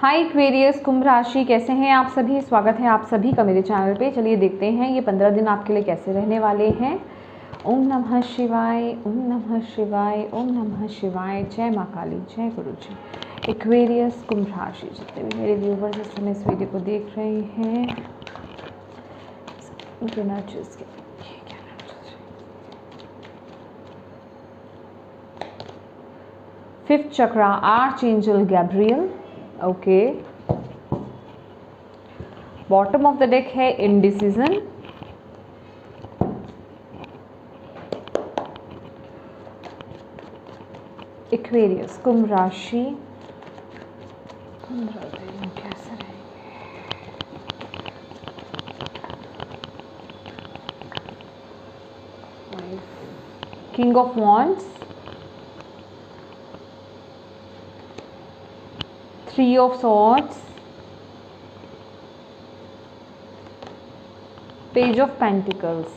हाय Aquarius कुंभ राशि, कैसे हैं आप सभी। स्वागत है आप सभी का मेरे चैनल पे। चलिए देखते हैं ये 15 दिन आपके लिए कैसे रहने वाले हैं। ओम नमः शिवाय, ओम नमः शिवाय, ओम नमः शिवाय। जय माँ काली, जय गुरु जी। एक्वेरियस कुंभ राशि, जितने भी मेरे व्यूवर्स इस समय इस वीडियो को देख रहे हैं, बिना चीज़ के fifth chakra, archangel Gabriel. Okay, bottom of the deck है इंडिसीजन। एक्वेरियस कुंभ राशि, 15 दिन कैसे रहेंगे। King of wands, 3 of swords, page of pentacles,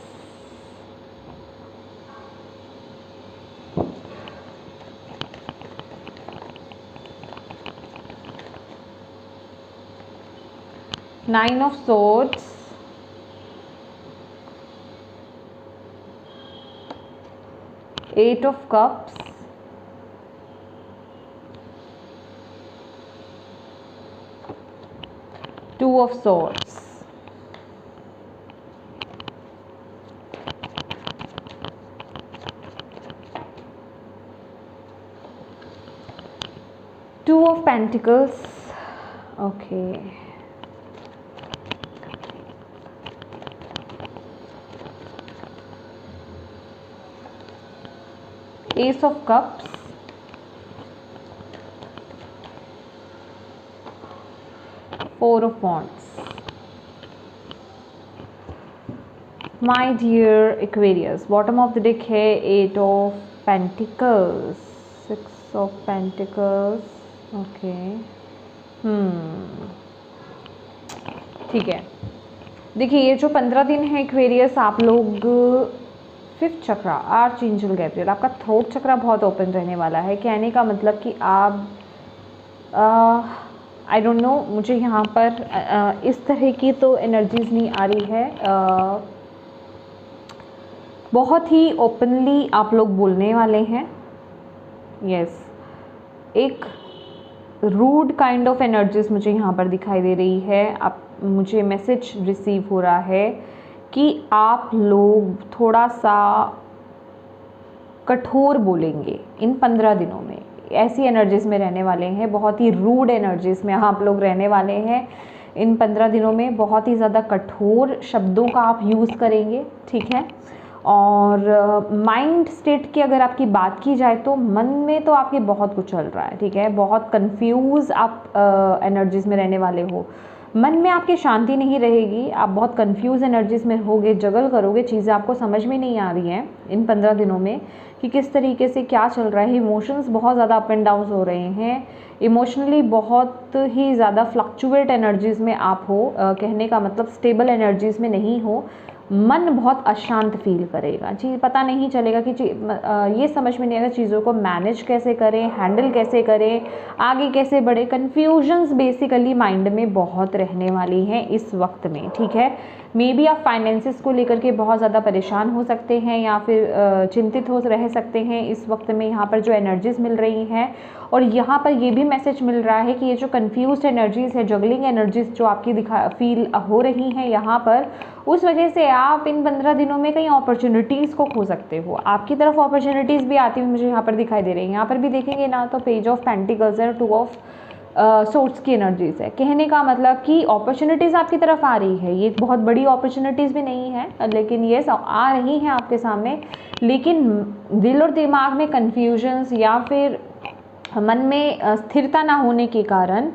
nine of swords, eight of cups, two of swords, two of pentacles. Okay, ace of cups, four of wands. My dear Aquarius, bottom of the deck है 8 of pentacles, 6 of pentacles. Okay, ठीक है। देखिए ये जो 15 दिन है Aquarius, आप लोग फिफ्थ चक्रा, आर्चएंजल गैब्रियल, आपका थ्रोट चक्रा बहुत ओपन रहने वाला है। कहने का मतलब कि आप आई डोंट नो, मुझे यहाँ पर इस तरह की तो एनर्जीज नहीं आ रही है। बहुत ही ओपनली आप लोग बोलने वाले हैं। यस, एक रूड काइंड ऑफ एनर्जीज मुझे यहाँ पर दिखाई दे रही है। आप मुझे मैसेज रिसीव हो रहा है कि आप लोग थोड़ा सा कठोर बोलेंगे इन 15 दिनों में। ऐसी एनर्जीज में रहने वाले हैं, बहुत ही रूड एनर्जीज में आप लोग रहने वाले हैं इन 15 दिनों में। बहुत ही ज़्यादा कठोर शब्दों का आप यूज़ करेंगे, ठीक है। और माइंड स्टेट की अगर आपकी बात की जाए तो मन में तो आपके बहुत कुछ चल रहा है, ठीक है। बहुत कंफ्यूज आप एनर्जीज में रहने वाले हो। मन में आपकी शांति नहीं रहेगी, आप बहुत कंफ्यूज एनर्जीज में होगे, जगल करोगे, चीज़ें आपको समझ में नहीं आ रही हैं इन 15 दिनों में कि किस तरीके से क्या चल रहा है। इमोशंस बहुत ज़्यादा अप एंड डाउन हो रहे हैं। इमोशनली बहुत ही ज़्यादा फ्लक्चुएट एनर्जीज़ में आप हो। कहने का मतलब स्टेबल एनर्जीज़ में नहीं हो। मन बहुत अशांत फील करेगा, चीज़ पता नहीं चलेगा कि ये समझ में नहीं आएगा चीज़ों को मैनेज कैसे करें, हैंडल कैसे करें, आगे कैसे बढ़े। कन्फ्यूजन्स बेसिकली माइंड में बहुत रहने वाली हैं इस वक्त में, ठीक है। मे बी आप फाइनेंसिस को लेकर के बहुत ज़्यादा परेशान हो सकते हैं या फिर चिंतित हो रह सकते हैं इस वक्त में। यहाँ पर जो एनर्जीज़ मिल रही हैं, और यहाँ पर ये भी मैसेज मिल रहा है कि ये जो कन्फ्यूज्ड एनर्जीज़ है, जगलिंग एनर्जीज़ जो आपकी फील हो रही हैं यहाँ पर, उस वजह से आप इन 15 दिनों में कई अपॉर्चुनिटीज़ को खो सकते हो। आपकी तरफ अपॉर्चुनिटीज़ भी आती हुई मुझे यहाँ पर दिखाई दे रही हैं। यहाँ पर भी देखेंगे ना तो पेज ऑफ पेंटिकल्स है, 2 ऑफ सोर्ट्स की एनर्जीज़ है। कहने का मतलब कि अपॉर्चुनिटीज़ आपकी तरफ आ रही है। ये बहुत बड़ी अपॉर्चुनिटीज़ भी नहीं है, लेकिन ये आ रही हैं आपके सामने। लेकिन दिल और दिमाग में कन्फ्यूजन्स या फिर मन में स्थिरता ना होने के कारण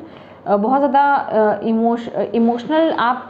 बहुत ज़्यादा इमोशनल आप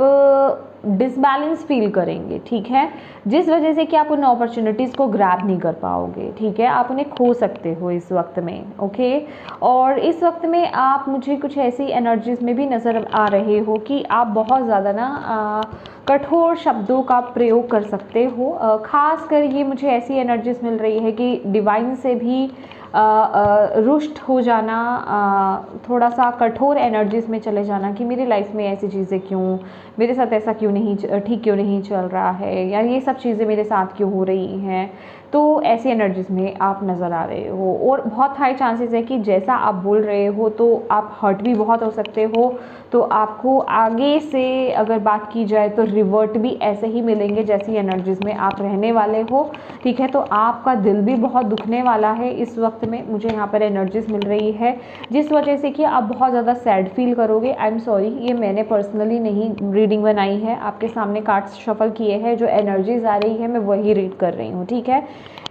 डिसबैलेंस फील करेंगे, ठीक है। जिस वजह से कि आप उन अपॉर्चुनिटीज़ को ग्रैब नहीं कर पाओगे, ठीक है। आप उन्हें खो सकते हो इस वक्त में, ओके। और इस वक्त में आप मुझे कुछ ऐसी एनर्जीज में भी नज़र आ रहे हो कि आप बहुत ज़्यादा ना कठोर शब्दों का प्रयोग कर सकते हो। खास कर ये मुझे ऐसी एनर्जीज मिल रही है कि डिवाइन से भी रुष्ट हो जाना, थोड़ा सा कठोर एनर्जीज में चले जाना कि मेरी लाइफ में ऐसी चीज़ें क्यों, मेरे साथ ऐसा क्यों नहीं, ठीक क्यों नहीं चल रहा है, या ये सब चीज़ें मेरे साथ क्यों हो रही हैं। तो ऐसी एनर्जीज में आप नज़र आ रहे हो, और बहुत हाई चांसेस है कि जैसा आप बोल रहे हो तो आप हर्ट भी बहुत हो सकते हो। तो आपको आगे से अगर बात की जाए तो रिवर्ट भी ऐसे ही मिलेंगे जैसी एनर्जीज में आप रहने वाले हो, ठीक है। तो आपका दिल भी बहुत दुखने वाला है इस वक्त में, मुझे यहाँ पर एनर्जीज मिल रही है, जिस वजह से कि आप बहुत ज़्यादा सैड फील करोगे। आई एम सॉरी, ये मैंने पर्सनली नहीं रीडिंग बनाई है, आपके सामने कार्ड्स शफल किए हैं, जो एनर्जीज आ रही है मैं वही रीड कर रही हूँ, ठीक है।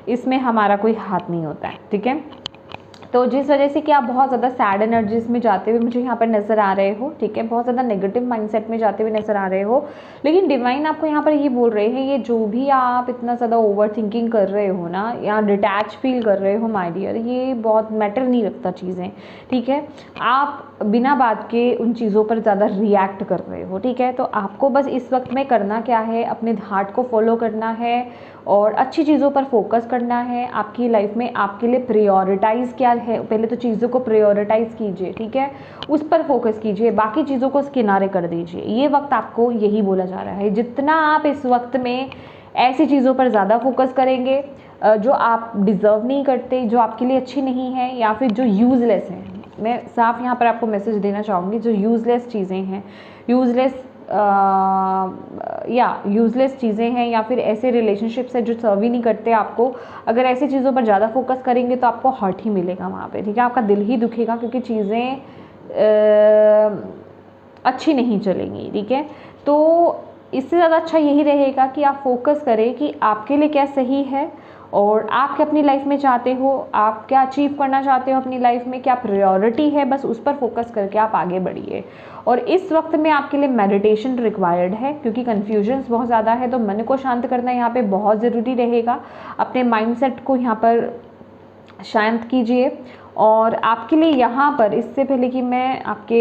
इसमें हमारा कोई हाथ नहीं होता है, ठीक है। तो जिस वजह से कि आप बहुत ज़्यादा सैड एनर्जीज में जाते हुए मुझे यहाँ पर नज़र आ रहे हो, ठीक है, बहुत ज़्यादा नेगेटिव माइंडसेट में जाते हुए नज़र आ रहे हो। लेकिन डिवाइन आपको यहाँ पर ये बोल रहे हैं, ये जो भी आप इतना ज़्यादा ओवर थिंकिंग कर रहे हो ना, या डिटैच फील कर रहे हो माय डियर, ये बहुत मैटर नहीं रखता चीज़ें, ठीक है। आप बिना बात के उन चीज़ों पर ज़्यादा रिएक्ट कर रहे हो, ठीक है। तो आपको बस इस वक्त में करना क्या है, अपने हार्ट को फॉलो करना है और अच्छी चीज़ों पर फोकस करना है। आपकी लाइफ में आपके लिए प्रायोरिटाइज़ क्या है, पहले तो चीज़ों को प्रायोरिटाइज़ कीजिए, ठीक है, उस पर फोकस कीजिए, बाकी चीज़ों को किनारे कर दीजिए। ये वक्त आपको यही बोला जा रहा है। जितना आप इस वक्त में ऐसी चीज़ों पर ज़्यादा फोकस करेंगे जो आप डिज़र्व नहीं करते, जो आपके लिए अच्छी नहीं है, या फिर जो यूज़लेस हैं, मैं साफ यहाँ पर आपको मैसेज देना चाहूँगी, जो यूज़लेस चीज़ें हैं, यूज़लेस चीज़ें हैं, या फिर ऐसे रिलेशनशिप्स हैं जो सर्व ही नहीं करते आपको, अगर ऐसी चीज़ों पर ज़्यादा फोकस करेंगे तो आपको हर्ट ही मिलेगा वहाँ पे, ठीक है। आपका दिल ही दुखेगा क्योंकि चीज़ें अच्छी नहीं चलेंगी, ठीक है। तो इससे ज़्यादा अच्छा यही रहेगा कि आप फोकस करें कि आपके लिए क्या सही है और आप क्या अपनी लाइफ में चाहते हो, आप क्या अचीव करना चाहते हो अपनी लाइफ में, क्या प्रायोरिटी है, बस उस पर फोकस करके आप आगे बढ़िए। और इस वक्त में आपके लिए मेडिटेशन रिक्वायर्ड है क्योंकि कन्फ्यूजन्स बहुत ज़्यादा है, तो मन को शांत करना यहाँ पे बहुत ज़रूरी रहेगा। अपने माइंडसेट को यहाँ पर शांत कीजिए। और आपके लिए यहाँ पर, इससे पहले कि मैं आपके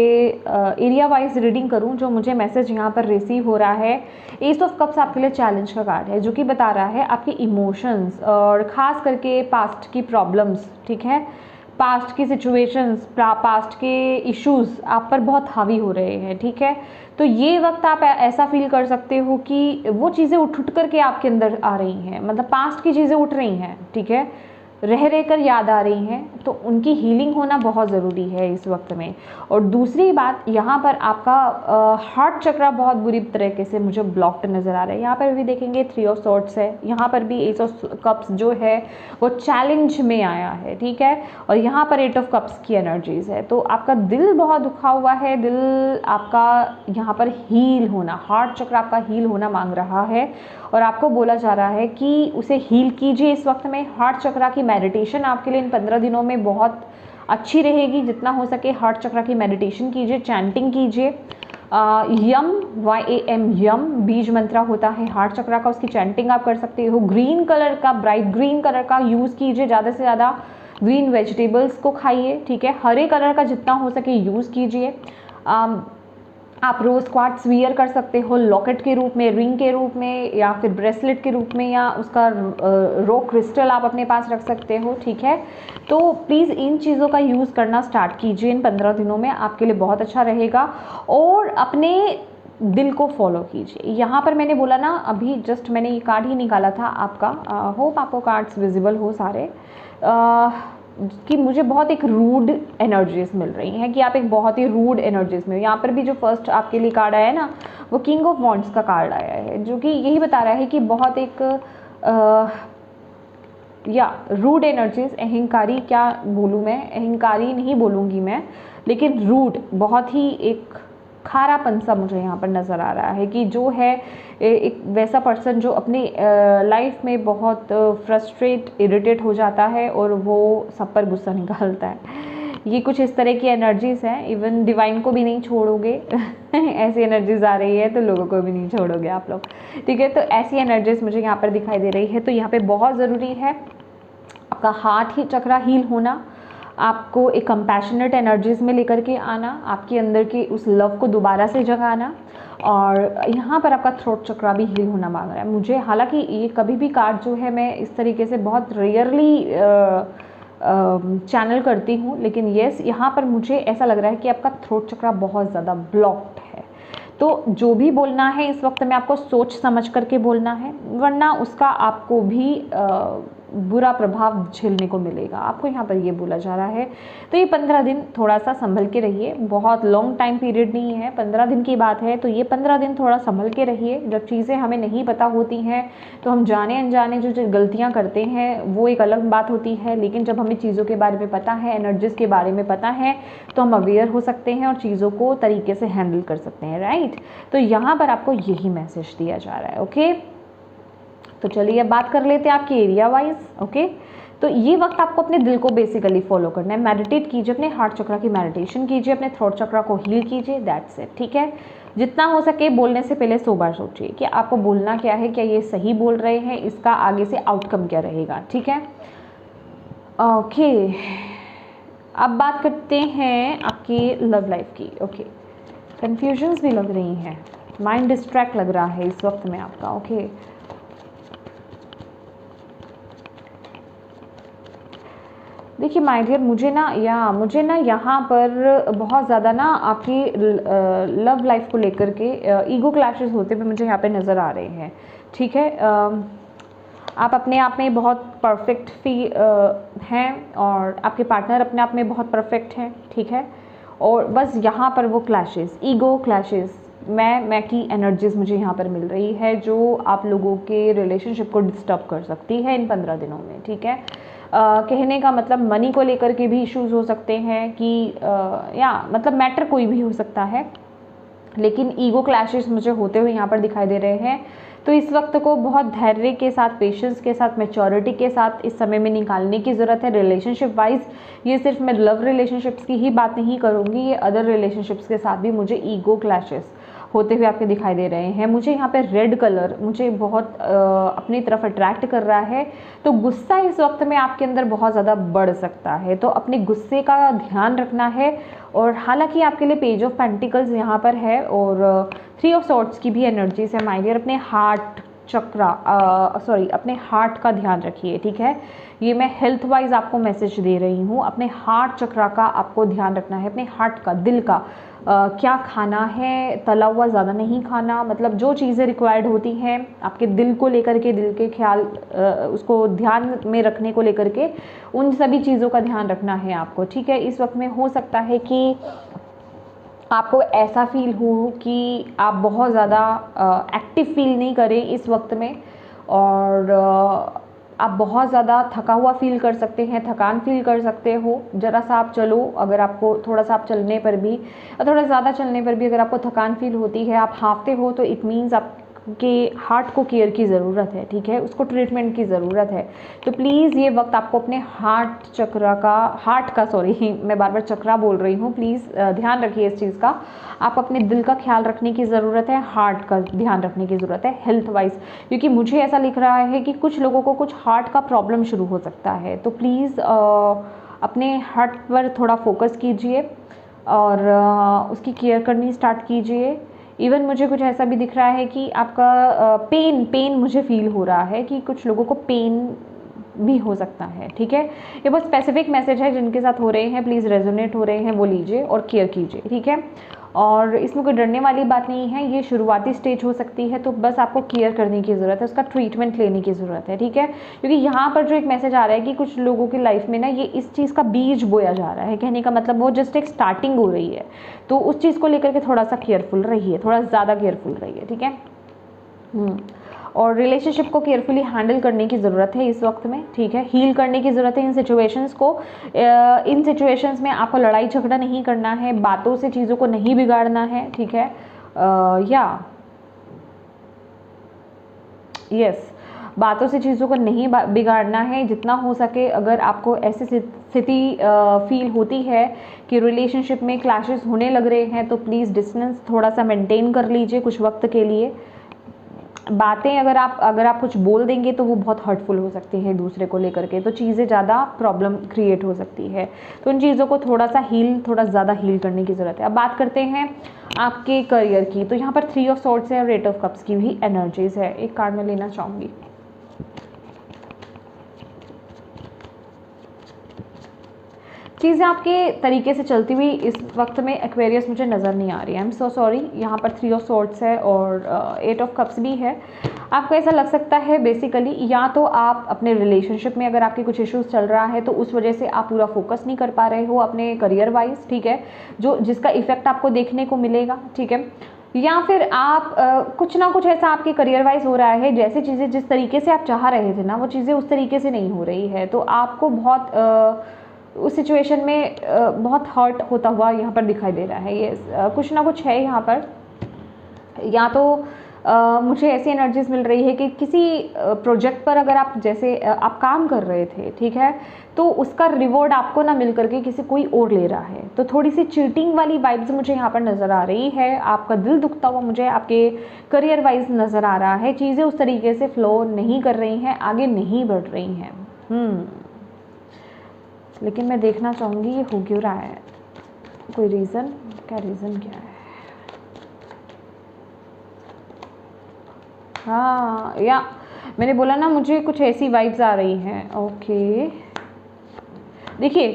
एरिया वाइज रीडिंग करूँ, जो मुझे मैसेज यहाँ पर रिसीव हो रहा है, एस ऑफ कप्स आपके लिए चैलेंज का कार्ड है, जो कि बता रहा है आपके इमोशंस और ख़ास करके पास्ट की प्रॉब्लम्स, ठीक है, पास्ट की सिचुएशंस, पास्ट के इश्यूज़ आप पर बहुत हावी हो रहे हैं, ठीक है। तो ये वक्त आप ऐसा फील कर सकते हो कि वो चीज़ें उठ करके आपके अंदर आ रही हैं, मतलब पास्ट की चीज़ें उठ रही हैं, ठीक है, रह कर याद आ रही हैं, तो उनकी हीलिंग होना बहुत ज़रूरी है इस वक्त में। और दूसरी बात, यहाँ पर आपका हार्ट चक्रा बहुत बुरी तरीके से मुझे ब्लॉक्ड नज़र आ रहा है। यहाँ पर भी देखेंगे 3 ऑफ सॉर्ड्स है, यहाँ पर भी एस ऑफ कप्स जो है वो चैलेंज में आया है, ठीक है, और यहाँ पर 8 ऑफ कप्स की एनर्जीज है। तो आपका दिल बहुत दुखा हुआ है, दिल आपका यहाँ पर हील होना, हार्ट चक्र आपका हील होना मांग रहा है, और आपको बोला जा रहा है कि उसे हील कीजिए इस वक्त में। हार्ट चक्र की मेडिटेशन आपके लिए इन 15 दिनों में बहुत अच्छी रहेगी, जितना हो सके हार्ट चक्र की मेडिटेशन कीजिए, चैंटिंग कीजिए। यम, YAM, यम बीज मंत्र होता है हार्ट चक्र का, उसकी चैंटिंग आप कर सकते हो। ग्रीन कलर का, ब्राइट ग्रीन कलर का यूज़ कीजिए, ज़्यादा से ज़्यादा ग्रीन वेजिटेबल्स को खाइए, ठीक है। हरे कलर का जितना हो सके यूज़ कीजिए। आप रोज़ क्वार्ट्स वियर कर सकते हो लॉकेट के रूप में, रिंग के रूप में, या फिर ब्रेसलेट के रूप में, या उसका रॉक क्रिस्टल आप अपने पास रख सकते हो, ठीक है। तो प्लीज़ इन चीज़ों का यूज़ करना स्टार्ट कीजिए इन 15 दिनों में, आपके लिए बहुत अच्छा रहेगा। और अपने दिल को फॉलो कीजिए। यहाँ पर मैंने बोला ना, अभी जस्ट मैंने ये कार्ड ही निकाला था आपका, होप आपको कार्ड्स विजिबल हो सारे, कि मुझे बहुत एक रूड एनर्जीज मिल रही हैं, कि आप एक बहुत ही रूड एनर्जीज में। यहाँ पर भी जो फर्स्ट आपके लिए कार्ड आया है ना, वो किंग ऑफ वॉन्ड्स का कार्ड आया है, जो कि यही बता रहा है कि बहुत एक रूड एनर्जीज, अहंकारी क्या बोलूँ मैं, अहंकारी नहीं बोलूँगी मैं, लेकिन रूड, बहुत ही एक खारापन सा मुझे यहाँ पर नज़र आ रहा है, कि जो है एक वैसा पर्सन जो अपनी लाइफ में बहुत फ्रस्ट्रेट, इरिटेट हो जाता है और वो सब पर गुस्सा निकालता है। ये कुछ इस तरह की एनर्जीज़ हैं। इवन डिवाइन को भी नहीं छोड़ोगे ऐसी एनर्जीज आ रही है, तो लोगों को भी नहीं छोड़ोगे आप लोग, ठीक है। तो ऐसी एनर्जीज मुझे यहाँ पर दिखाई दे रही है। तो यहाँ पर बहुत ज़रूरी है आपका हार्ट ही चक्रा हील होना, आपको एक कंपैशनेट एनर्जीज में लेकर के आना, आपके अंदर की उस लव को दोबारा से जगाना, और यहाँ पर आपका थ्रोट चक्रा भी हील होना मांग रहा है मुझे। हालांकि ये कभी भी कार्ड जो है मैं इस तरीके से बहुत रेयरली चैनल करती हूँ, लेकिन येस यहाँ पर मुझे ऐसा लग रहा है कि आपका थ्रोट चक्रा बहुत ज़्यादा ब्लॉक्ड है। तो जो भी बोलना है इस वक्त में आपको सोच समझ करके बोलना है, वरना उसका आपको भी बुरा प्रभाव झेलने को मिलेगा। आपको यहाँ पर ये बोला जा रहा है। तो ये 15 दिन थोड़ा सा संभल के रहिए, बहुत लॉन्ग टाइम पीरियड नहीं है, 15 दिन की बात है। तो ये 15 दिन थोड़ा संभल के रहिए। जब चीज़ें हमें नहीं पता होती हैं तो हम जाने अनजाने जो गलतियाँ करते हैं वो एक अलग बात होती है, लेकिन जब हमें चीज़ों के बारे में पता है, एनर्जीज़ के बारे में पता है, तो हम अवेयर हो सकते हैं और चीज़ों को तरीके से हैंडल कर सकते हैं, राइट। तो यहाँ पर आपको यही मैसेज दिया जा रहा है। ओके, तो चलिए अब बात कर लेते हैं आपके एरिया वाइज। ओके, तो ये वक्त आपको अपने दिल को बेसिकली फॉलो करना है। मेडिटेट कीजिए, अपने हार्ट चक्रा की मेडिटेशन कीजिए, अपने थ्रोट चक्रा को हील कीजिए, दैट्स इट। ठीक है, जितना हो सके बोलने से पहले 100 बार सोचिए कि आपको बोलना क्या है, क्या ये सही बोल रहे हैं, इसका आगे से आउटकम क्या रहेगा। ठीक है, ओके। अब बात करते हैं आपकी लव लाइफ की। ओके, कन्फ्यूजन्स भी लग रही हैं, माइंड डिस्ट्रैक्ट लग रहा है इस वक्त में आपका। ओके, देखिए माय डियर, मुझे ना यहाँ पर बहुत ज़्यादा ना आपकी लव लाइफ को लेकर के ईगो क्लैशेस होते हुए मुझे यहाँ पे नज़र आ रहे हैं। ठीक है, आप अपने आप में बहुत परफेक्ट हैं और आपके पार्टनर अपने आप में बहुत परफेक्ट हैं। ठीक है, और बस यहाँ पर वो क्लैशेस, ईगो क्लैशेस, मैं की एनर्जीज मुझे यहाँ पर मिल रही है जो आप लोगों के रिलेशनशिप को डिस्टर्ब कर सकती है इन 15 दिनों में। ठीक है, कहने का मतलब मनी को लेकर के भी इश्यूज हो सकते हैं कि या मतलब मैटर कोई भी हो सकता है, लेकिन ईगो क्लैशेस मुझे होते हुए यहाँ पर दिखाई दे रहे हैं। तो इस वक्त को बहुत धैर्य के साथ, पेशेंस के साथ, मैच्योरिटी के साथ इस समय में निकालने की ज़रूरत है। रिलेशनशिप वाइज ये सिर्फ मैं लव रिलेशनशिप्स की ही बात नहीं करूँगी, ये अदर रिलेशनशिप्स के साथ भी मुझे ईगो क्लैशेस होते हुए आपके दिखाई दे रहे हैं। मुझे यहाँ पे रेड कलर मुझे बहुत अपनी तरफ अट्रैक्ट कर रहा है। तो गुस्सा इस वक्त में आपके अंदर बहुत ज़्यादा बढ़ सकता है, तो अपने गुस्से का ध्यान रखना है। और हालांकि आपके लिए पेज ऑफ पेंटिकल्स यहाँ पर है और 3 ऑफ सॉर्ड्स की भी एनर्जीज है माय डियर। अपने हार्ट चक्रा अपने हार्ट का ध्यान रखिए। ठीक है, ये मैं हेल्थ वाइज आपको मैसेज दे रही हूँ। अपने हार्ट चक्रा का आपको ध्यान रखना है, अपने हार्ट का, दिल का। क्या खाना है, तला हुआ ज़्यादा नहीं खाना, मतलब जो चीज़ें रिक्वायर्ड होती हैं आपके दिल को लेकर के, दिल के ख्याल उसको ध्यान में रखने को लेकर के, उन सभी चीज़ों का ध्यान रखना है आपको। ठीक है, इस वक्त में हो सकता है कि आपको ऐसा फील हो कि आप बहुत ज़्यादा एक्टिव फील नहीं करें इस वक्त में, और आप बहुत ज़्यादा थका हुआ फील कर सकते हैं, थकान फील कर सकते हो। ज़रा सा आप चलो, अगर आपको थोड़ा सा आप चलने पर भी, थोड़ा ज़्यादा चलने पर भी अगर आपको थकान फील होती है, आप हाँफते हो, तो इट मीन्स आपके हार्ट को केयर की ज़रूरत है। ठीक है, उसको ट्रीटमेंट की ज़रूरत है। तो प्लीज़ ये वक्त आपको अपने मैं बार बार चक्रा बोल रही हूँ, प्लीज़ ध्यान रखिए इस चीज़ का। आप अपने दिल का ख्याल रखने की ज़रूरत है, हार्ट का ध्यान रखने की ज़रूरत है हेल्थ वाइज, क्योंकि मुझे ऐसा लिख रहा है कि कुछ लोगों को कुछ हार्ट का प्रॉब्लम शुरू हो सकता है। तो प्लीज़ अपने हार्ट पर थोड़ा फोकस कीजिए और उसकी केयर करनी स्टार्ट कीजिए। इवन मुझे कुछ ऐसा भी दिख रहा है कि आपका पेन मुझे फील हो रहा है कि कुछ लोगों को पेन भी हो सकता है। ठीक है, ये बहुत स्पेसिफिक मैसेज है जिनके साथ हो रहे हैं, प्लीज़ रेजोनेट हो रहे हैं वो लीजिए और केयर कीजिए। ठीक है, और इसमें कोई डरने वाली बात नहीं है, ये शुरुआती स्टेज हो सकती है, तो बस आपको केयर करने की ज़रूरत है, उसका ट्रीटमेंट लेने की ज़रूरत है। ठीक है, क्योंकि यहाँ पर जो एक मैसेज आ रहा है कि कुछ लोगों की लाइफ में ना ये इस चीज़ का बीज बोया जा रहा है, कहने का मतलब वो जस्ट एक स्टार्टिंग हो रही है, तो उस चीज़ को लेकर के थोड़ा सा केयरफुल रहिए, थोड़ा ज़्यादा केयरफुल रहिए। ठीक है, और रिलेशनशिप को केयरफुली हैंडल करने की ज़रूरत है इस वक्त में। ठीक है, हील करने की ज़रूरत है इन सिचुएशंस को। इन सिचुएशंस में आपको लड़ाई झगड़ा नहीं करना है, बातों से चीज़ों को नहीं बिगाड़ना है। ठीक है, बातों से चीज़ों को नहीं बिगाड़ना है। जितना हो सके, अगर आपको ऐसी स्थिति फील होती है कि रिलेशनशिप में क्लैशेस होने लग रहे हैं, तो प्लीज़ डिस्टेंस थोड़ा सा मेंटेन कर लीजिए कुछ वक्त के लिए। बातें अगर आप कुछ बोल देंगे तो वो बहुत हर्टफुल हो सकती है दूसरे को लेकर के, तो चीज़ें ज़्यादा प्रॉब्लम क्रिएट हो सकती है। तो उन चीज़ों को थोड़ा ज़्यादा हील करने की ज़रूरत है। अब बात करते हैं आपके करियर की। तो यहाँ पर 3 ऑफ सॉर्ड्स है और 8 ऑफ कप्स की भी एनर्जीज है। एक कार्ड में लेना चाहूँगी। चीज़ें आपके तरीके से चलती हुई इस वक्त में एक्वेरियस मुझे नज़र नहीं आ रही है। I am so sorry. यहाँ पर 3 ऑफ सॉर्ड्स है और 8 ऑफ कप्स भी है। आपको ऐसा लग सकता है बेसिकली या तो आप अपने रिलेशनशिप में अगर आपके कुछ इश्यूज चल रहा है तो उस वजह से आप पूरा फोकस नहीं कर पा रहे हो अपने करियर वाइज, ठीक है, जिसका इफेक्ट आपको देखने को मिलेगा, ठीक है। या फिर आप कुछ ना कुछ ऐसा आपके करियर वाइज हो रहा है, जैसे चीज़ें जिस तरीके से आप चाह रहे थे ना वो चीज़ें उस तरीके से नहीं हो रही है, तो आपको बहुत उस सिचुएशन में बहुत हर्ट होता हुआ यहाँ पर दिखाई दे रहा है। ये कुछ ना कुछ है यहाँ पर। या तो मुझे ऐसी एनर्जीज मिल रही है कि किसी प्रोजेक्ट पर अगर आप जैसे आप काम कर रहे थे, ठीक है, तो उसका रिवॉर्ड आपको ना मिल करके किसी कोई और ले रहा है, तो थोड़ी सी चीटिंग वाली वाइब्स मुझे यहाँ पर नज़र आ रही है। आपका दिल दुखता हुआ मुझे आपके करियर वाइज नज़र आ रहा है। चीज़ें उस तरीके से फ्लो नहीं कर रही हैं, आगे नहीं बढ़ रही हैं। लेकिन मैं देखना चाहूँगी ये हो क्यों रहा है, कोई रीज़न, क्या रीज़न क्या है। हाँ, या मैंने बोला ना मुझे कुछ ऐसी वाइब्स आ रही हैं। ओके, देखिए,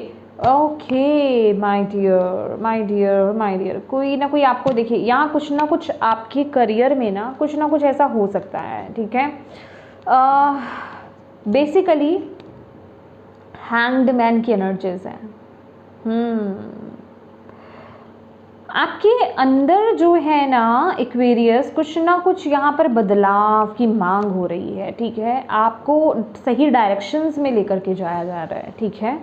okay my dear, my dear, my dear, कोई ना कोई आपको देखिए यहाँ कुछ ना कुछ आपके करियर में ना कुछ ऐसा हो सकता है, ठीक है। बेसिकली हैंग्ड मैन की एनर्जीज हैं। आपके अंदर जो है ना एक्वेरियस, कुछ ना कुछ यहाँ पर बदलाव की मांग हो रही है, ठीक है। आपको सही डायरेक्शंस में लेकर के जाया जा रहा है, ठीक है।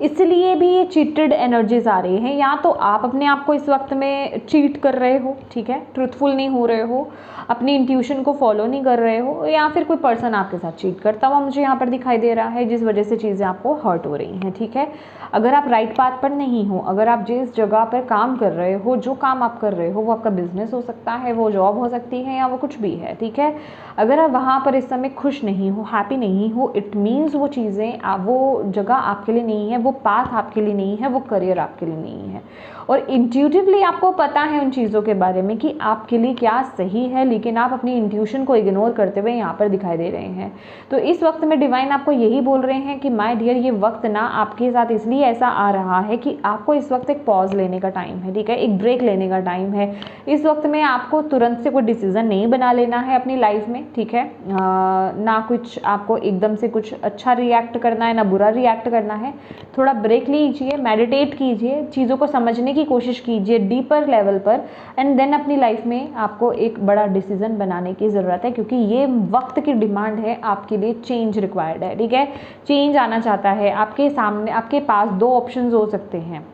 इसलिए भी ये चीटेड एनर्जीज आ रही हैं। या तो आप अपने आप को इस वक्त में चीट कर रहे हो, ठीक है, ट्रूथफुल नहीं हो रहे हो, अपनी इंट्यूशन को फॉलो नहीं कर रहे हो, या फिर कोई पर्सन आपके साथ चीट करता हुआ मुझे यहाँ पर दिखाई दे रहा है, जिस वजह से चीज़ें आपको हर्ट हो रही हैं, ठीक है। अगर आप राइट पाथ पर नहीं हो, अगर आप जिस जगह पर काम कर रहे हो, जो काम आप कर रहे हो, वो आपका बिजनेस हो सकता है, वो जॉब हो सकती है, या वो कुछ भी है, ठीक है। अगर आप वहाँ पर इस समय खुश नहीं हो, हैप्पी नहीं हो, इट मीन्स वो चीज़ें, वो जगह आपके लिए नहीं है, वो पाथ आपके लिए नहीं है, वो करियर आपके लिए नहीं है। और इंट्यूटिवली आपको पता है उन चीज़ों के बारे में कि आपके लिए क्या सही है, लेकिन आप अपनी इंट्यूशन को इग्नोर करते हुए यहाँ पर दिखाई दे रहे हैं। तो इस वक्त में डिवाइन आपको यही बोल रहे हैं कि माय डियर, ये वक्त ना आपके साथ इसलिए ऐसा आ रहा है कि आपको इस वक्त एक पॉज लेने का टाइम है, ठीक है, एक ब्रेक लेने का टाइम है। इस वक्त में आपको तुरंत से कोई डिसीजन नहीं बना लेना है अपनी लाइफ में, ठीक है। ना कुछ आपको एकदम से कुछ अच्छा रिएक्ट करना है, ना बुरा रिएक्ट करना है। थोड़ा ब्रेक लीजिए, मेडिटेट कीजिए, चीज़ों को समझने की कोशिश कीजिए डीपर लेवल पर, एंड देन अपनी लाइफ में आपको एक बड़ा डिसीजन बनाने की ज़रूरत है, क्योंकि ये वक्त की डिमांड है आपके लिए। चेंज रिक्वायर्ड है, ठीक है। चेंज आना चाहता है आपके सामने। आपके पास 2 ऑप्शंस हो सकते हैं,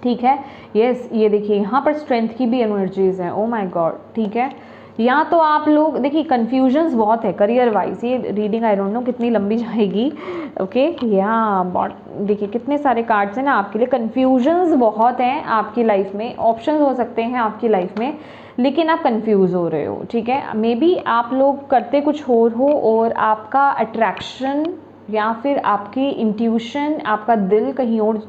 ठीक है। यस, ये देखिए यहाँ पर स्ट्रेंथ की भी एनर्जीज हैं। ओ माय गॉड, ठीक है। या तो आप लोग देखिए कन्फ्यूजन्स बहुत है करियर वाइज। ये रीडिंग आई डोंट नो कितनी लंबी जाएगी। ओके, या देखिए कितने सारे कार्ड्स हैं ना आपके लिए। कन्फ्यूजन्स बहुत हैं आपकी लाइफ में, ऑप्शंस हो सकते हैं आपकी लाइफ में, लेकिन आप कंफ्यूज हो रहे हो, ठीक है। मे बी आप लोग करते कुछ और हो और आपका अट्रैक्शन या फिर आपकी इंट्यूशन, आपका दिल कहीं और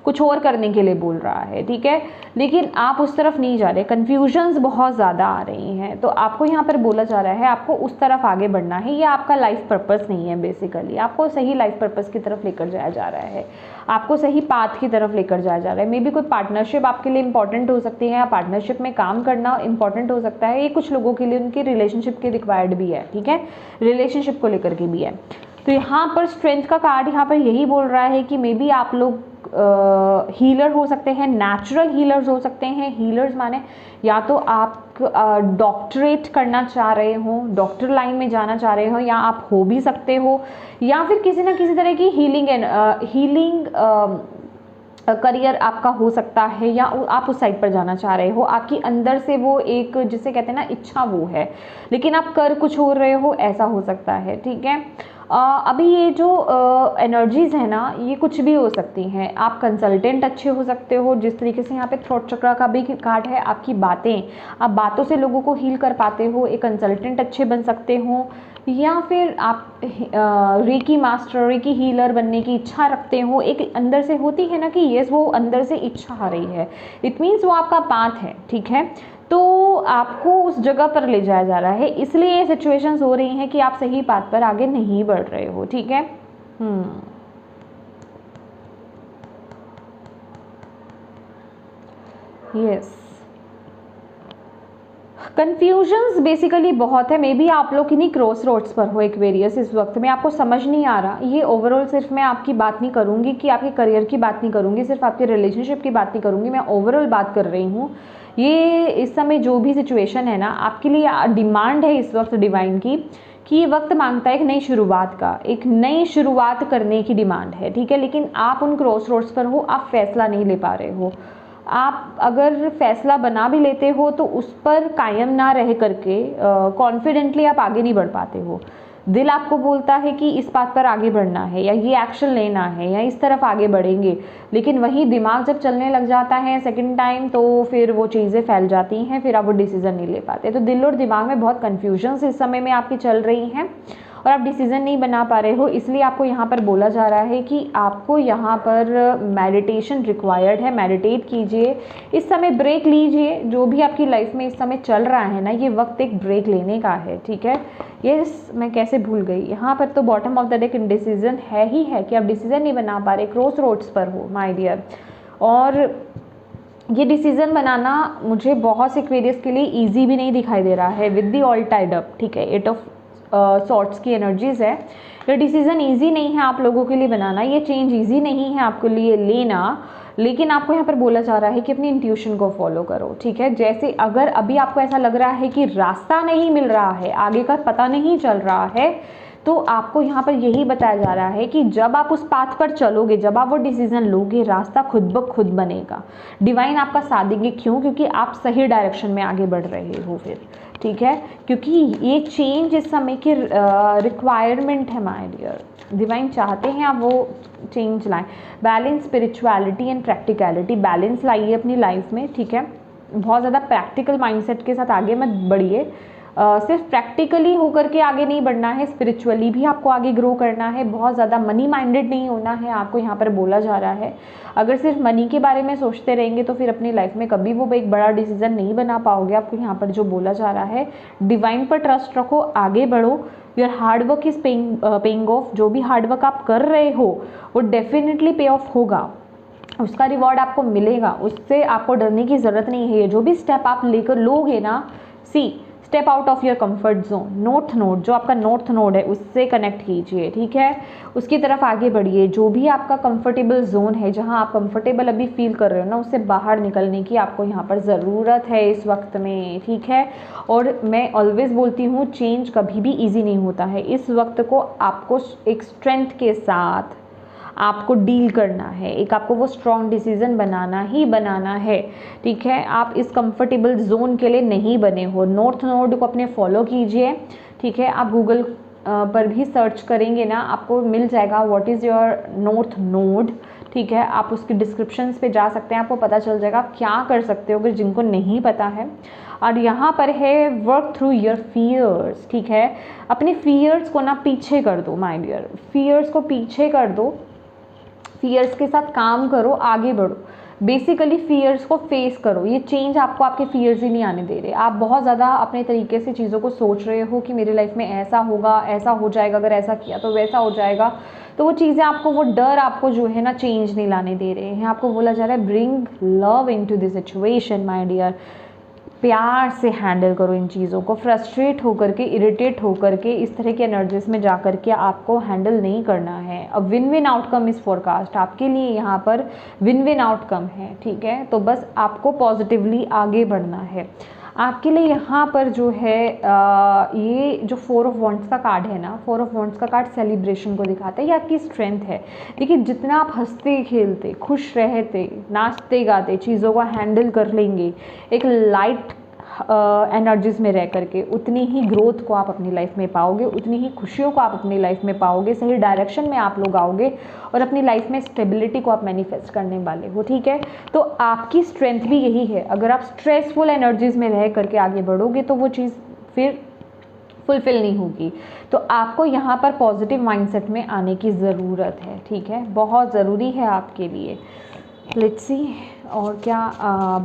कुछ और करने के लिए बोल रहा है, ठीक है, लेकिन आप उस तरफ नहीं जा रहे। कन्फ्यूजन्स बहुत ज़्यादा आ रही हैं, तो आपको यहाँ पर बोला जा रहा है आपको उस तरफ आगे बढ़ना है। ये आपका लाइफ पर्पस नहीं है, बेसिकली आपको सही लाइफ पर्पस की तरफ लेकर जाया जा रहा है, आपको सही पाथ की तरफ लेकर जाया जा रहा है। मे बी कोई पार्टनरशिप आपके लिए इंपॉर्टेंट हो सकती है, या पार्टनरशिप में काम करना इंपॉर्टेंट हो सकता है। ये कुछ लोगों के लिए उनकी रिलेशनशिप के रिक्वायर्ड भी है, ठीक है, रिलेशनशिप को लेकर के भी है। तो यहाँ पर स्ट्रेंथ का कार्ड यहाँ पर यही बोल रहा है कि मे बी आप लोग हीलर हो सकते हैं, नेचुरल हीलर्स हो सकते हैं। हीलर्स माने या तो आप डॉक्टरेट करना चाह रहे हो, डॉक्टर लाइन में जाना चाह रहे हो, या आप हो भी सकते हो, या फिर किसी ना किसी तरह की हीलिंग करियर आपका हो सकता है, या आप उस साइड पर जाना चाह रहे हो। आपकी अंदर से वो एक जिसे कहते हैं ना इच्छा वो है, लेकिन आप कर कुछ हो रहे हो, ऐसा हो सकता है, ठीक है। अभी ये जो एनर्जीज़ है ना, ये कुछ भी हो सकती हैं। आप कंसल्टेंट अच्छे हो सकते हो, जिस तरीके से यहाँ पे थ्रोट चक्रा का भी कार्ड है। आपकी बातें, आप बातों से लोगों को हील कर पाते हो, एक कंसल्टेंट अच्छे बन सकते हो, या फिर आप रेकी मास्टर, रेकी हीलर बनने की इच्छा रखते हो। एक अंदर से होती है ना कि यस, वो अंदर से इच्छा आ रही है, इट मीन्स वो आपका पाथ है, ठीक है। तो आपको उस जगह पर ले जाया जा रहा है, इसलिए ये सिचुएशंस हो रही हैं कि आप सही पाथ पर आगे नहीं बढ़ रहे हो, ठीक है। यस, कन्फ्यूजन्स बेसिकली बहुत है। मे बी आप लोग किन्हीं क्रॉस रोड्स पर हो एक्वेरियस इस वक्त में, आपको समझ नहीं आ रहा। ये ओवरऑल सिर्फ मैं आपकी बात नहीं करूँगी कि आपके करियर की बात नहीं करूँगी, सिर्फ आपके रिलेशनशिप की बात नहीं करूँगी, मैं ओवरऑल बात कर रही हूँ। ये इस समय जो भी सिचुएशन है ना आपके लिए, डिमांड है इस वक्त डिवाइन की कि ये वक्त मांगता है एक नई शुरुआत का, एक नई शुरुआत करने की डिमांड है, ठीक है। लेकिन आप उन क्रॉस रोड्स पर हो, आप फैसला नहीं ले पा रहे हो। आप अगर फैसला बना भी लेते हो तो उस पर कायम ना रह करके कॉन्फिडेंटली आप आगे नहीं बढ़ पाते हो। दिल आपको बोलता है कि इस बात पर आगे बढ़ना है या ये एक्शन लेना है या इस तरफ आगे बढ़ेंगे, लेकिन वही दिमाग जब चलने लग जाता है सेकंड टाइम तो फिर वो चीज़ें फैल जाती हैं, फिर आप वो डिसीज़न नहीं ले पाते। तो दिल और दिमाग में बहुत कन्फ्यूजन्स इस समय में आपकी चल रही हैं और आप डिसीज़न नहीं बना पा रहे हो। इसलिए आपको यहाँ पर बोला जा रहा है कि आपको यहाँ पर मेडिटेशन रिक्वायर्ड है, मेडिटेट कीजिए इस समय, ब्रेक लीजिए। जो भी आपकी लाइफ में इस समय चल रहा है ना, ये वक्त एक ब्रेक लेने का है, ठीक है। ये मैं कैसे भूल गई, यहाँ पर तो bottom of the deck indecision है ही है कि आप डिसीज़न नहीं बना पा रहे, क्रॉस रोड्स पर हो माय डियर। और ये डिसीज़न बनाना मुझे बहुत से एक्वेरियस के लिए ईजी भी नहीं दिखाई दे रहा है with the all tied up, ठीक है। 8 ऑफ सॉर्ट्स की एनर्जीज है। ये डिसीज़न ईजी नहीं है आप लोगों के लिए बनाना, ये चेंज ईजी नहीं है आपके लिए लेना, लेकिन आपको यहाँ पर बोला जा रहा है कि अपनी इंट्यूशन को फॉलो करो, ठीक है। जैसे अगर अभी आपको ऐसा लग रहा है कि रास्ता नहीं मिल रहा है, आगे का पता नहीं चल रहा है, तो आपको यहाँ पर यही बताया जा रहा है कि जब आप उस पाथ पर चलोगे, जब आप वो डिसीज़न लोगे, रास्ता खुद ब खुद बनेगा। डिवाइन आपका साथ देंगे, क्यों? क्योंकि आप सही डायरेक्शन में आगे बढ़ रहे हो फिर, ठीक है। क्योंकि ये चेंज इस समय की रिक्वायरमेंट है माय डियर। डिवाइन चाहते हैं आप वो चेंज लाएं। Balance, spirituality and practicality, balance लाइए अपनी लाइफ में, ठीक है। बहुत ज़्यादा प्रैक्टिकल माइंडसेट के साथ आगे मत बढ़िए। सिर्फ प्रैक्टिकली होकर के आगे नहीं बढ़ना है, स्पिरिचुअली भी आपको आगे ग्रो करना है। बहुत ज़्यादा मनी माइंडेड नहीं होना है, आपको यहाँ पर बोला जा रहा है। अगर सिर्फ मनी के बारे में सोचते रहेंगे तो फिर अपनी लाइफ में कभी वो एक बड़ा डिसीजन नहीं बना पाओगे। आपको यहाँ पर जो बोला जा रहा है, डिवाइन पर ट्रस्ट रखो, आगे बढ़ो। Your hard work is paying off. जो भी हार्ड वर्क आप कर रहे हो वो डेफिनेटली पे ऑफ होगा, उसका रिवॉर्ड आपको मिलेगा, उससे आपको डरने की ज़रूरत नहीं है। जो भी स्टेप आप लेकर लोगे ना, step out of your comfort zone. North node, जो आपका नॉर्थ नोड है उससे कनेक्ट कीजिए, ठीक है। उसकी तरफ आगे बढ़िए। जो भी आपका कंफर्टेबल जोन है, जहां आप कंफर्टेबल अभी फील कर रहे हो ना, उससे बाहर निकलने की आपको यहाँ पर ज़रूरत है इस वक्त में, ठीक है। और मैं ऑलवेज बोलती हूँ, चेंज कभी भी ईजी नहीं होता है। इस वक्त को आपको एक स्ट्रेंथ के साथ आपको डील करना है, एक आपको वो स्ट्रॉन्ग डिसीजन बनाना ही बनाना है, ठीक है। आप इस कंफर्टेबल जोन के लिए नहीं बने हो। नॉर्थ नोड को अपने फॉलो कीजिए, ठीक है। आप गूगल पर भी सर्च करेंगे ना, आपको मिल जाएगा what is your north node, ठीक है। आप उसकी डिस्क्रिप्शंस पे जा सकते हैं, आपको पता चल जाएगा आप क्या कर सकते हो अगर जिनको नहीं पता है। और यहाँ पर है वर्क थ्रू योर फियर्स, ठीक है। अपने फियर्स को ना पीछे कर दो माय डियर, फियर्स को पीछे कर दो, फियर्स के साथ काम करो, आगे बढ़ो। बेसिकली फियर्स को फेस करो। ये चेंज आपको आपके फियर्स ही नहीं आने दे रहे। आप बहुत ज़्यादा अपने तरीके से चीज़ों को सोच रहे हो कि मेरी लाइफ में ऐसा होगा, ऐसा हो जाएगा, अगर ऐसा किया तो वैसा हो जाएगा। तो वो चीज़ें आपको, वो डर आपको जो है ना चेंज नहीं लाने दे रहे हैं। आपको बोला जा रहा है bring love in to this situation my dear. प्यार से हैंडल करो इन चीज़ों को। फ्रस्ट्रेट होकर के, इरिटेट होकर के इस तरह के एनर्जीज में जा कर के आपको हैंडल नहीं करना है। अब win win outcome is forecast, आपके लिए यहाँ पर विन विन आउटकम है, ठीक है। तो बस आपको पॉजिटिवली आगे बढ़ना है। आपके लिए यहाँ पर जो है ये जो 4 ऑफ वॉन्ड्स का कार्ड है ना, 4 ऑफ वॉन्ड्स का कार्ड सेलिब्रेशन को दिखाता है। ये आपकी स्ट्रेंथ है। देखिए, जितना आप हंसते खेलते, खुश रहते, नाचते गाते चीज़ों को हैंडल कर लेंगे एक लाइट एनर्जीज में रह करके, उतनी ही ग्रोथ को आप अपनी लाइफ में पाओगे, उतनी ही खुशियों को आप अपनी लाइफ में पाओगे, सही डायरेक्शन में आप लोग आओगे और अपनी लाइफ में स्टेबिलिटी को आप मैनिफेस्ट करने वाले हो, ठीक है। तो आपकी स्ट्रेंथ भी यही है। अगर आप स्ट्रेसफुल एनर्जीज में रह करके आगे बढ़ोगे तो वो चीज़ फिर फुलफिल नहीं होगी। तो आपको यहाँ पर पॉजिटिव माइंडसेट में आने की ज़रूरत है, ठीक है। बहुत ज़रूरी है आपके लिए। लेट्स सी और क्या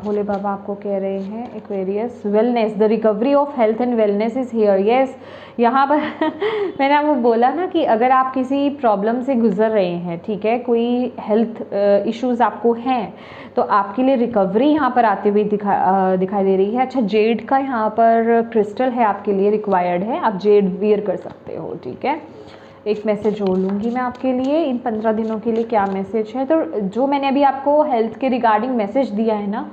भोले बाबा आपको कह रहे हैं? Aquarius, wellness, the recovery of health and wellness is here. Yes, यहाँ पर मैंने आपको बोला ना कि अगर आप किसी प्रॉब्लम से गुजर रहे हैं, ठीक है, कोई हेल्थ इश्यूज़ आपको हैं, तो आपके लिए रिकवरी यहाँ पर आती हुई दिखाई दे रही है। अच्छा, जेड का यहाँ पर क्रिस्टल है आपके लिए रिक्वायर्ड है, आप जेड वियर कर सकते हो, ठीक है। एक मैसेज और लूँगी मैं आपके लिए, इन 15 दिनों के लिए क्या मैसेज है। तो जो मैंने अभी आपको हेल्थ के रिगार्डिंग मैसेज दिया है ना,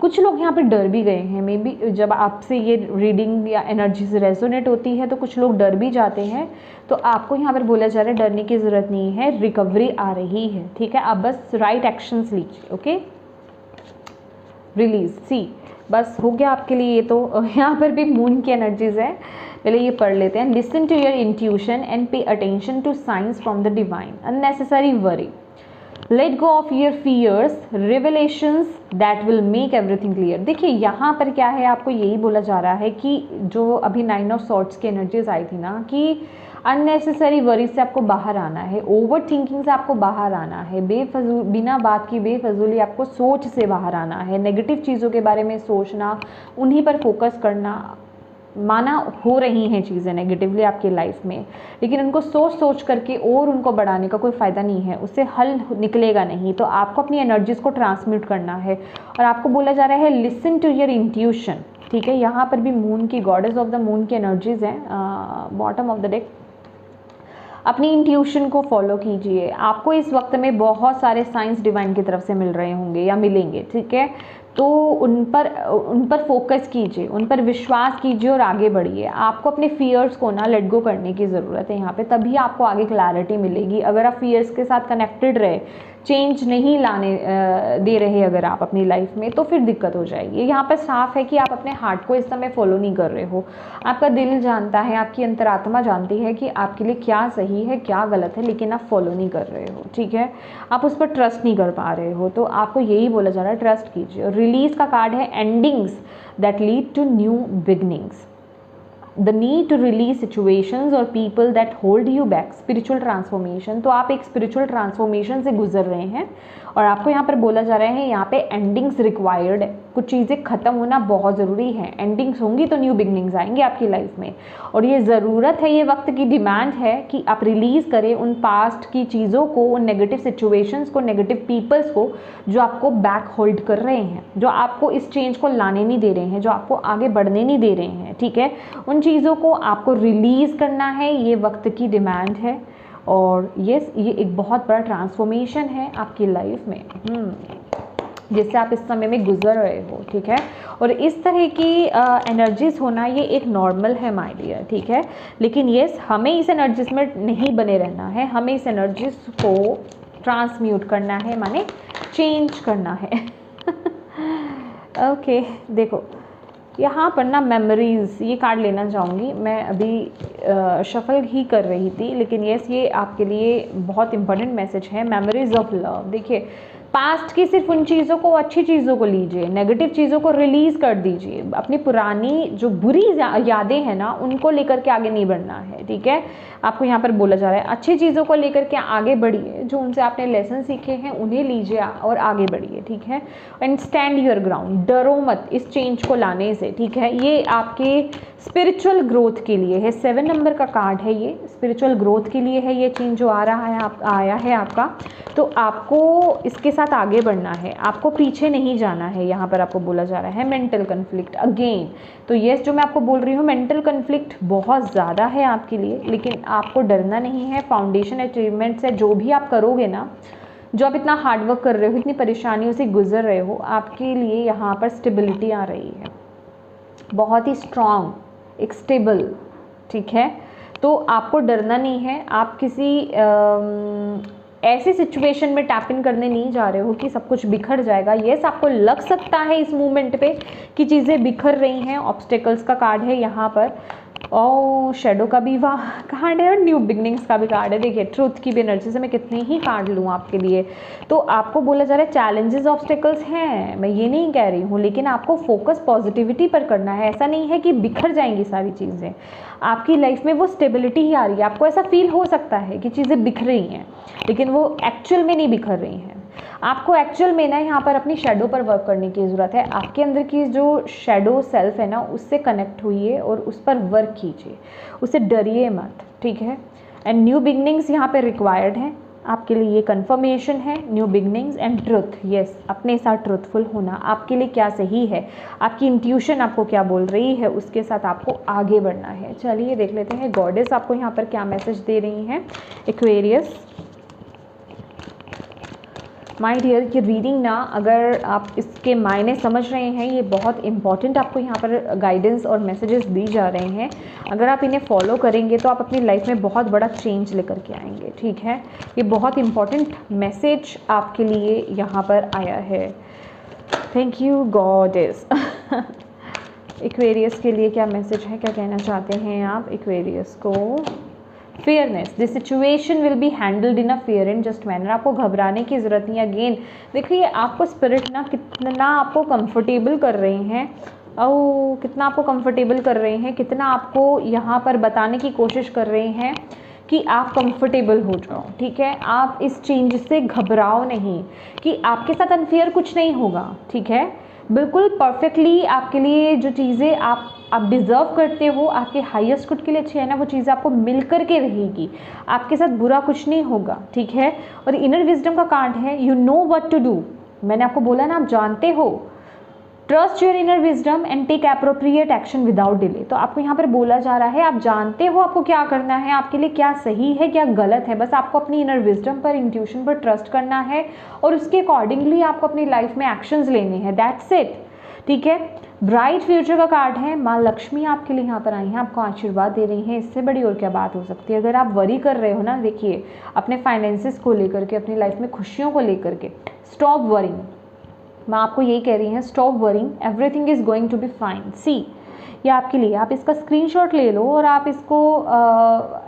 कुछ लोग यहाँ पे डर भी गए हैं। मे बी जब आपसे ये रीडिंग या एनर्जी से रेजोनेट होती है तो कुछ लोग डर भी जाते हैं। तो आपको यहाँ पर बोला जा रहा है डरने की ज़रूरत नहीं है, रिकवरी आ रही है, ठीक है। आप बस राइट एक्शंस लीजिए, ओके। रिलीज, सी, बस हो गया आपके लिए ये। तो यहाँ पर भी मून की एनर्जीज है, पहले ये पढ़ लेते हैं। Listen to your intuition and pay attention to signs from the divine, unnecessary worry, let go of your fears, revelations that will make everything clear. देखिए यहाँ पर क्या है, आपको यही बोला जा रहा है कि जो अभी 9 ऑफ सॉर्ड्स की एनर्जीज आई थी ना, कि अननेसेसरी वरी से आपको बाहर आना है, ओवर थिंकिंग से आपको बाहर आना है, बेफजूल बिना बात की बेफजूली आपको सोच से बाहर आना है, नेगेटिव चीज़ों के बारे में सोचना, उन्हीं पर फोकस करना। माना हो रही हैं चीज़ें नेगेटिवली आपकी लाइफ में, लेकिन उनको सोच करके और उनको बढ़ाने का कोई फ़ायदा नहीं है, उससे हल निकलेगा नहीं। तो आपको अपनी एनर्जीज़ को ट्रांसमिट करना है, और आपको बोला जा रहा है लिसन टू योर इंट्यूशन, ठीक है। यहाँ पर भी मून की, गॉडेस ऑफ द मून की एनर्जीज़ हैं, बॉटम ऑफ द डेक। अपनी इंट्यूशन को फॉलो कीजिए। आपको इस वक्त में बहुत सारे साइंस डिवाइन की तरफ से मिल रहे होंगे या मिलेंगे, ठीक है। तो उन पर फोकस कीजिए, उन पर विश्वास कीजिए और आगे बढ़िए। आपको अपने फियर्स को ना लेट गो करने की ज़रूरत है यहाँ पे, तभी आपको आगे क्लैरिटी मिलेगी। अगर आप फियर्स के साथ कनेक्टेड रहे, चेंज नहीं लाने दे रहे अगर आप अपनी लाइफ में, तो फिर दिक्कत हो जाएगी। यहाँ पर साफ है कि आप अपने हार्ट को इस समय फॉलो नहीं कर रहे हो। आपका दिल जानता है, आपकी अंतरात्मा जानती है कि आपके लिए क्या सही है क्या गलत है, लेकिन आप फॉलो नहीं कर रहे हो, ठीक है। आप उस पर ट्रस्ट नहीं कर पा रहे हो। तो आपको यही बोला जा रहा है, ट्रस्ट कीजिए। रिलीज का कार्ड है endings that lead to new beginnings, the need to release situations और people that hold you back, spiritual transformation. तो आप एक स्पिरिचुअल ट्रांसफॉर्मेशन से गुजर रहे हैं, और आपको यहाँ पर बोला जा रहा है यहाँ पे एंडिंग्स रिक्वायर्ड है। कुछ चीज़ें ख़त्म होना बहुत ज़रूरी है, एंडिंग्स होंगी तो न्यू बिगनिंग्स आएंगे आपकी लाइफ में, और ये ज़रूरत है, ये वक्त की डिमांड है कि आप रिलीज़ करें उन पास्ट की चीज़ों को, उन नेगेटिव सिचुएशंस को, नेगेटिव पीपल्स को जो आपको बैक होल्ड कर रहे हैं, जो आपको इस चेंज को लाने नहीं दे रहे हैं, जो आपको आगे बढ़ने नहीं दे रहे हैं, ठीक है। उन चीज़ों को आपको रिलीज़ करना है, ये वक्त की डिमांड है। और ये एक बहुत बड़ा ट्रांसफॉर्मेशन है आपकी लाइफ में, जिससे आप इस समय में गुजर रहे हो, ठीक है। और इस तरह की एनर्जीज होना ये एक नॉर्मल है माय डियर, ठीक है। लेकिन यस, हमें इस एनर्जीज में नहीं बने रहना है, हमें इस एनर्जीज को ट्रांसम्यूट करना है, माने चेंज करना है। ओके, देखो यहाँ पर ना मेमोरीज़, ये कार्ड लेना चाहूँगी मैं, अभी शफल ही कर रही थी, लेकिन यस ये आपके लिए बहुत इंपॉर्टेंट मैसेज है। मेमोरीज ऑफ लव, देखिए पास्ट की सिर्फ उन चीज़ों को, अच्छी चीज़ों को लीजिए, नेगेटिव चीज़ों को रिलीज़ कर दीजिए। अपनी पुरानी जो बुरी यादें हैं ना, उनको लेकर के आगे नहीं बढ़ना है, ठीक है। आपको यहाँ पर बोला जा रहा है अच्छी चीज़ों को लेकर के आगे बढ़िए, जो उनसे आपने लेसन सीखे हैं उन्हें लीजिए और आगे बढ़िए, ठीक है। एंड स्टैंड योर ग्राउंड, डरो मत इस चेंज को लाने से, ठीक है। ये आपके स्पिरिचुअल ग्रोथ के लिए है, 7 नंबर का कार्ड है, ये स्पिरिचुअल ग्रोथ के लिए है। ये चेंज जो आ रहा है, आया है आपका, तो आपको इसके साथ आगे बढ़ना है, आपको पीछे नहीं जाना है। यहाँ पर आपको बोला जा रहा है मेंटल कन्फ्लिक्ट अगेन, तो यस जो मैं आपको बोल रही हूँ, मेंटल कन्फ्लिक्ट बहुत ज़्यादा है आपके लिए, लेकिन आपको डरना नहीं है। फाउंडेशन अचीवमेंट्स है, जो भी आप करोगे ना, जो आप इतना हार्डवर्क कर रहे हो, इतनी परेशानियों से गुजर रहे हो, आपके लिए यहाँ पर स्टेबिलिटी आ रही है, बहुत ही स्ट्रॉन्ग, एक स्टेबल, ठीक है। तो आपको डरना नहीं है। आप किसी ऐसी सिचुएशन में टैप इन करने नहीं जा रहे हो कि सब कुछ बिखर जाएगा। येस, आपको लग सकता है इस मूवमेंट पे कि चीज़ें बिखर रही हैं, ऑब्स्टेकल्स का कार्ड है यहाँ पर, और शेडो का भी वाह कार्ड है, और न्यू बिगनिंग्स का भी कार्ड है। देखिए ट्रूथ की भी एनर्जी से मैं कितने ही कार्ड लूँ आपके लिए। तो आपको बोला जा रहा है चैलेंजेस ऑब्स्टेकल्स हैं, मैं ये नहीं कह रही हूँ, लेकिन आपको फोकस पॉजिटिविटी पर करना है। ऐसा नहीं है कि बिखर जाएंगी सारी चीज़ें, आपकी लाइफ में वो स्टेबिलिटी ही आ रही है। आपको ऐसा फील हो सकता है कि चीज़ें बिखर रही हैं, लेकिन वो एक्चुअल में नहीं बिखर रही हैं। आपको एक्चुअल में ना यहाँ पर अपनी शेडो पर वर्क करने की ज़रूरत है। आपके अंदर की जो शेडो सेल्फ है ना, उससे कनेक्ट हुइए और उस पर वर्क कीजिए, उससे डरिए मत, ठीक है। एंड न्यू बिगनिंग्स यहाँ पे रिक्वायर्ड हैं आपके लिए, ये कन्फर्मेशन है। New beginnings and truth, yes, अपने साथ ट्रुथफुल होना, आपके लिए क्या सही है, आपकी इंट्यूशन आपको क्या बोल रही है, उसके साथ आपको आगे बढ़ना है। चलिए देख लेते हैं गॉडेस आपको यहाँ पर क्या मैसेज दे रही हैं। एक्वेरियस माय डियर, की रीडिंग ना, अगर आप इसके मायने समझ रहे हैं, ये बहुत इंपॉर्टेंट आपको यहाँ पर गाइडेंस और मैसेजेस दी जा रहे हैं। अगर आप इन्हें फॉलो करेंगे तो आप अपनी लाइफ में बहुत बड़ा चेंज लेकर के आएंगे, ठीक है। ये बहुत इंपॉर्टेंट मैसेज आपके लिए यहाँ पर आया है। Thank you goddess. एक्वेरियस के लिए क्या मैसेज है, क्या कहना चाहते हैं आप एक्वेरियस को? Fairness, this situation will be handled in a fair and just manner. आपको घबराने की ज़रूरत नहीं। अगेन देखिए, आपको स्पिरिट ना कितना आपको कंफर्टेबल कर रहे हैं, कितना आपको कंफर्टेबल कर रहे हैं, कितना आपको यहाँ पर बताने की कोशिश कर रहे हैं कि आप कंफर्टेबल हो जाओ, ठीक है। आप इस चेंज से घबराओ नहीं कि आपके साथ अनफेयर कुछ नहीं होगा, ठीक है। बिल्कुल परफेक्टली आपके लिए जो चीज़ें आप डिज़र्व करते हो, आपके हाईएस्ट गुड के लिए अच्छी है ना, वो चीज़ें आपको मिल कर के रहेगी। आपके साथ बुरा कुछ नहीं होगा, ठीक है। और इनर विजडम का कार्ड है, you know what to do. मैंने आपको बोला ना, आप जानते हो। Trust your inner wisdom and take appropriate action without delay. तो आपको यहाँ पर बोला जा रहा है, आप जानते हो आपको क्या करना है, आपके लिए क्या सही है क्या गलत है। बस आपको अपनी इनर विजडम पर, इंट्यूशन पर ट्रस्ट करना है और उसके अकॉर्डिंगली आपको अपनी लाइफ में एक्शंस लेने हैं। दैट्स इट, ठीक है। ब्राइट फ्यूचर का कार्ड है। माँ लक्ष्मी आपके लिए यहाँ पर आई हैं, आपको आशीर्वाद दे रही हैं। इससे बड़ी और क्या बात हो सकती है। अगर आप वरी कर रहे हो ना, देखिए अपने फाइनेंसिस को लेकर के, अपनी लाइफ में खुशियों को लेकर के, स्टॉप वरिंग। मैं आपको यही कह रही हैं, stop worrying, everything is going to be fine. See, ये आपके लिए, आप इसका स्क्रीनशॉट ले लो और आप इसको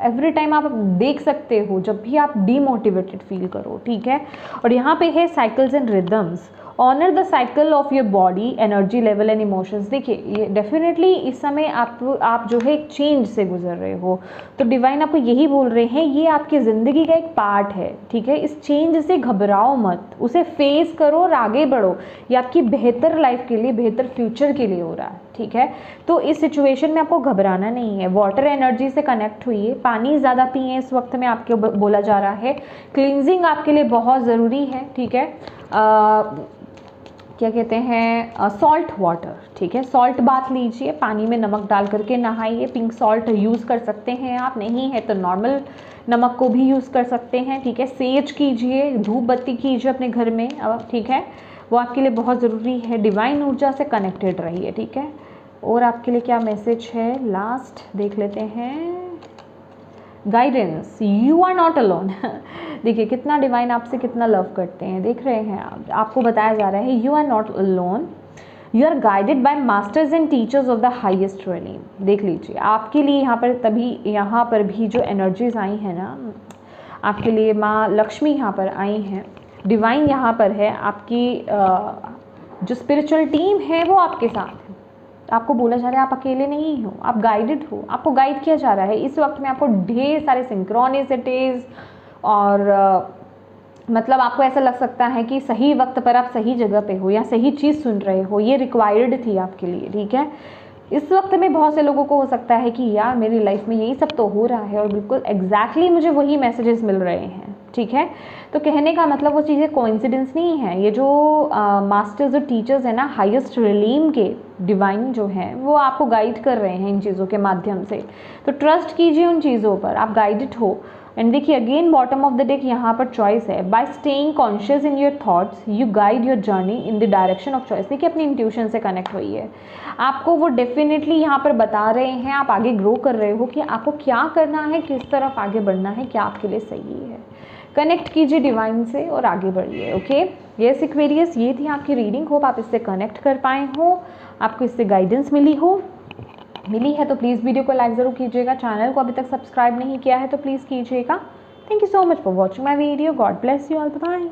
एवरी टाइम आप देख सकते हो जब भी आप डीमोटिवेटेड फील करो, ठीक है। और यहाँ पे है cycles and rhythms. Honour the cycle of your body, energy level and emotions. देखिए, ये डेफिनेटली इस समय आप जो है एक चेंज से गुजर रहे हो, तो डिवाइन आपको यही बोल रहे हैं, ये आपकी ज़िंदगी का एक पार्ट है, ठीक है। इस चेंज से घबराओ मत, उसे फेस करो और आगे बढ़ो। ये आपकी बेहतर लाइफ के लिए, बेहतर फ्यूचर के लिए हो रहा है, ठीक है। तो इस सिचुएशन में आपको घबराना नहीं है। वाटर एनर्जी से कनेक्ट हुई, पानी ज़्यादा पिए इस वक्त में आपको बोला जा रहा है। क्लींजिंग आपके लिए बहुत ज़रूरी है, ठीक है। क्या कहते हैं, सॉल्ट वाटर, ठीक है। सॉल्ट बाथ लीजिए, पानी में नमक डाल करके नहाइए। पिंक सॉल्ट यूज़ कर सकते हैं आप, नहीं है तो नॉर्मल नमक को भी यूज़ कर सकते हैं, ठीक है। सेज कीजिए, धूप बत्ती कीजिए अपने घर में, ठीक है। वो आपके लिए बहुत ज़रूरी है। डिवाइन ऊर्जा से कनेक्टेड रहिए, ठीक है। और आपके लिए क्या मैसेज है, लास्ट देख लेते हैं। Guidance, you are not alone. देखिए कितना डिवाइन आपसे कितना लव करते हैं, देख रहे हैं आप। आपको बताया जा रहा है, you are not alone, you are guided by masters and teachers of the highest reality. देख लीजिए, आपके लिए यहाँ पर भी जो एनर्जीज आई हैं ना, आपके लिए माँ लक्ष्मी यहाँ पर आई हैं, डिवाइन यहाँ पर है। आपकी जो स्पिरिचुअल टीम है वो आपके साथ है। आपको बोला जा रहा है आप अकेले नहीं हो, आप गाइडेड हो, आपको गाइड किया जा रहा है। इस वक्त में आपको ढेर सारे सिंक्रोनिसिटीज और मतलब आपको ऐसा लग सकता है कि सही वक्त पर आप सही जगह पे हो या सही चीज़ सुन रहे हो, ये रिक्वायर्ड थी आपके लिए, ठीक है। इस वक्त में बहुत से लोगों को हो सकता है कि यार मेरी लाइफ में यही सब तो हो रहा है और बिल्कुल एग्जैक्टली मुझे वही मैसेजेस मिल रहे हैं, ठीक है। तो कहने का मतलब वो चीज़ें कोइंसिडेंस नहीं है। ये जो मास्टर्स और टीचर्स हैं ना, हाईएस्ट रिलीम के डिवाइन जो हैं, वो आपको गाइड कर रहे हैं इन चीज़ों के माध्यम से। तो ट्रस्ट कीजिए उन चीज़ों पर, आप गाइडेड हो। एंड देखिए again bottom of the deck यहाँ पर चॉइस है। Bye staying conscious in your thoughts you guide your journey in the direction of choice. देखिए अपनी इंट्यूशन से कनेक्ट हुई है, आपको वो डेफिनेटली यहाँ पर बता रहे हैं। आप आगे ग्रो कर रहे हो कि आपको क्या करना है, किस तरफ आगे बढ़ना है, क्या आपके लिए सही है। कनेक्ट कीजिए डिवाइन से और आगे बढ़िए, ओके। यस एक्वेरियस, ये थी आपकी रीडिंग। होप आप इससे कनेक्ट कर पाए हो, आपको इससे गाइडेंस मिली है तो प्लीज़ वीडियो को लाइक ज़रूर कीजिएगा। चैनल को अभी तक सब्सक्राइब नहीं किया है तो प्लीज़ कीजिएगा। Thank you so much for watching my video. God bless you all, bye.